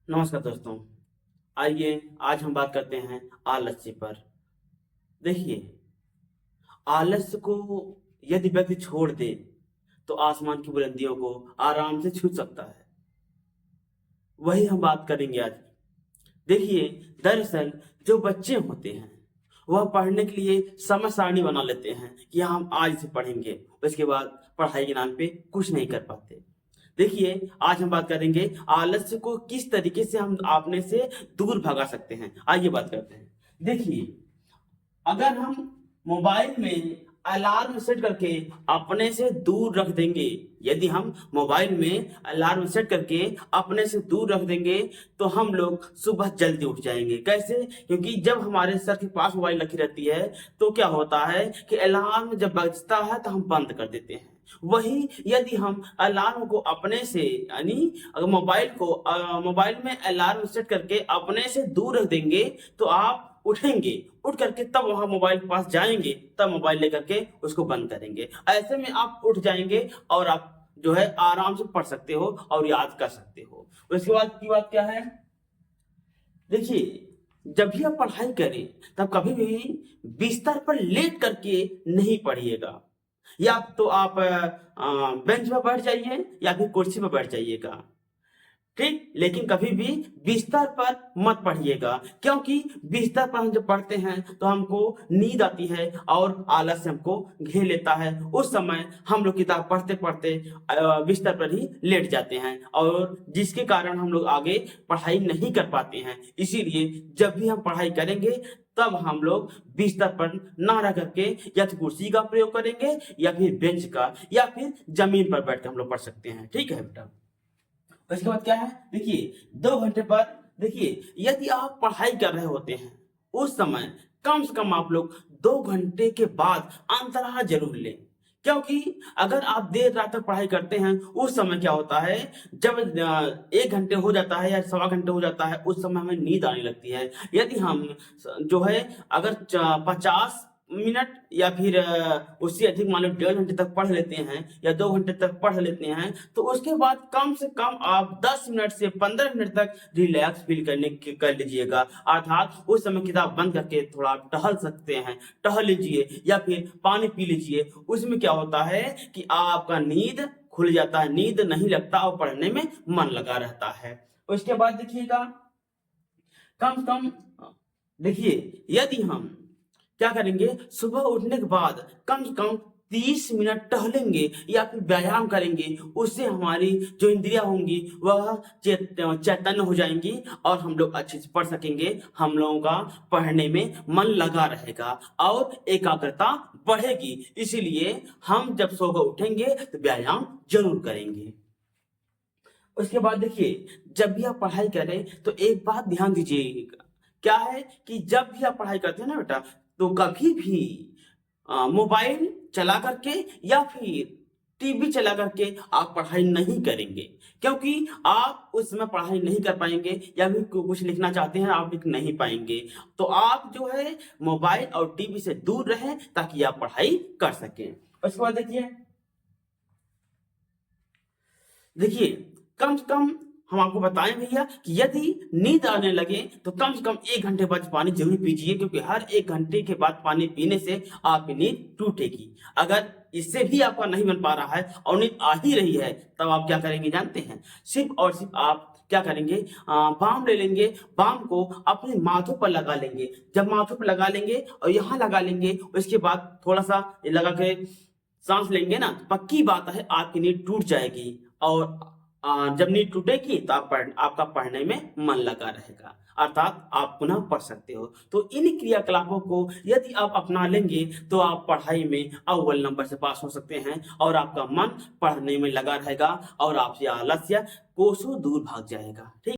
नमस्कार दोस्तों। आइए आज हम बात करते हैं आलस्य पर। देखिए, आलस्य को यदि व्यक्ति छोड़ दे तो आसमान की बुलंदियों को आराम से छू सकता है। वही हम बात करेंगे आज। देखिए, दरअसल जो बच्चे होते हैं वह पढ़ने के लिए समय सारणी बना लेते हैं कि हम आज से पढ़ेंगे, उसके बाद पढ़ाई के नाम पे कुछ नहीं कर पाते। देखिए, आज हम बात करेंगे आलस्य को किस तरीके से हम अपने से दूर भगा सकते हैं। आइए बात करते हैं। देखिए, अगर हम मोबाइल में अलार्म सेट करके अपने से दूर रख देंगे, यदि हम मोबाइल में अलार्म सेट करके अपने से दूर रख देंगे तो हम लोग सुबह जल्दी उठ जाएंगे। कैसे? क्योंकि जब हमारे सर के पास मोबाइल रखी रहती है तो क्या होता है कि अलार्म जब बजता है तो हम बंद कर देते हैं। वही यदि हम अलार्म को अपने से यानी अगर मोबाइल में अलार्म सेट करके अपने से दूर रख देंगे तो आप उठेंगे, उठ करके तब वहां मोबाइल के पास जाएंगे, तब मोबाइल लेकर के उसको बंद करेंगे। ऐसे में आप उठ जाएंगे और आप जो है आराम से पढ़ सकते हो और याद कर सकते हो। उसके बाद की बात क्या है? देखिए, जब भी आप पढ़ाई करें तब कभी भी बिस्तर पर लेट करके नहीं पढ़िएगा। या तो आप बेंच पर बैठ जाइए या फिर कुर्सी पर बैठ जाइएगा, ठीक। लेकिन कभी भी बिस्तर पर मत पढ़िएगा, क्योंकि बिस्तर पर हम जब पढ़ते हैं तो हमको नींद आती है और आलस्य हमको घेर लेता है। उस समय हम लोग किताब पढ़ते पढ़ते बिस्तर पर ही लेट जाते हैं और जिसके कारण हम लोग आगे पढ़ाई नहीं कर पाते हैं। इसीलिए जब भी हम पढ़ाई करेंगे तब हम लोग बिस्तर पर ना रह करके या तो कुर्सी का प्रयोग करेंगे या फिर बेंच का या फिर जमीन पर बैठ कर हम लोग पढ़ सकते हैं। ठीक है बेटा। उसके बाद क्या है? देखिए, 2 घंटे पर देखिए, यदि आप पढ़ाई कर रहे होते हैं उस समय कम से कम आप लोग 2 घंटे के बाद अंतराल जरूर लें। क्योंकि अगर आप देर रात तक पढ़ाई करते हैं उस समय क्या होता है, जब 1 घंटे हो जाता है या 1.25 घंटे हो जाता है उस समय हमें नींद आने लगती है। यदि हम जो है अगर 50 मिनट या फिर उससे अधिक मान लो 1.5 घंटे तक पढ़ लेते हैं या 2 घंटे तक पढ़ लेते हैं तो उसके बाद कम से कम आप 10 मिनट से 15 मिनट तक रिलैक्स फील कर लीजिएगा। अर्थात उस समय किताब बंद करके थोड़ा आप टहल सकते हैं, टहल लीजिए या फिर पानी पी लीजिए। उसमें क्या होता है कि आपका नींद खुल जाता है, नींद नहीं लगता और पढ़ने में मन लगा रहता है। उसके बाद देखिएगा, कम से कम देखिए, यदि हम क्या करेंगे, सुबह उठने के बाद कम से कम 30 मिनट टहलेंगे या फिर व्यायाम करेंगे, उससे हमारी जो इंद्रियां होंगी वह चैतन्य हो जाएंगी और हम लोग अच्छे से पढ़ सकेंगे। हम लोगों का पढ़ने में मन लगा रहेगा और एकाग्रता बढ़ेगी। इसीलिए हम जब सोकर उठेंगे तो व्यायाम जरूर करेंगे। उसके बाद देखिए, जब भी आप पढ़ाई करें तो एक बात ध्यान दीजिएगा, क्या है कि जब भी आप पढ़ाई करते हैं ना बेटा, तो कभी भी मोबाइल चला करके या फिर टीवी चला करके आप पढ़ाई नहीं करेंगे। क्योंकि आप उस समय पढ़ाई नहीं कर पाएंगे या फिर कुछ लिखना चाहते हैं आप लिख नहीं पाएंगे। तो आप जो है मोबाइल और टीवी से दूर रहें ताकि आप पढ़ाई कर सकें। उसके बाद देखिए, कम से कम हम आपको बताएं भैया कि यदि नींद आने लगे तो कम से कम 1 घंटे बाद पानी जरूर पीजिए, क्योंकि हर 1 घंटे के बाद पानी पीने से आपकी नींद टूटेगी। अगर इससे भी आपका नहीं बन पा रहा है और नींद आ ही रही है तब आप क्या करेंगे जानते हैं? सिर्फ और सिर्फ आप क्या करेंगे, बाम ले लेंगे, बाम को अपने माथों पर लगा लेंगे। जब माथों पर लगा लेंगे और यहाँ लगा लेंगे, उसके बाद थोड़ा सा लगा के सांस लेंगे ना, पक्की बात है आपकी नींद टूट जाएगी और जब नींद टूटेगी तो आपका पढ़ने में मन लगा रहेगा, अर्थात आप पुनः पढ़ सकते हो। तो इन क्रियाकलापों को यदि आप अपना लेंगे तो आप पढ़ाई में अव्वल नंबर से पास हो सकते हैं और आपका मन पढ़ने में लगा रहेगा और आपसे आलस्य कोसों दूर भाग जाएगा। ठीक।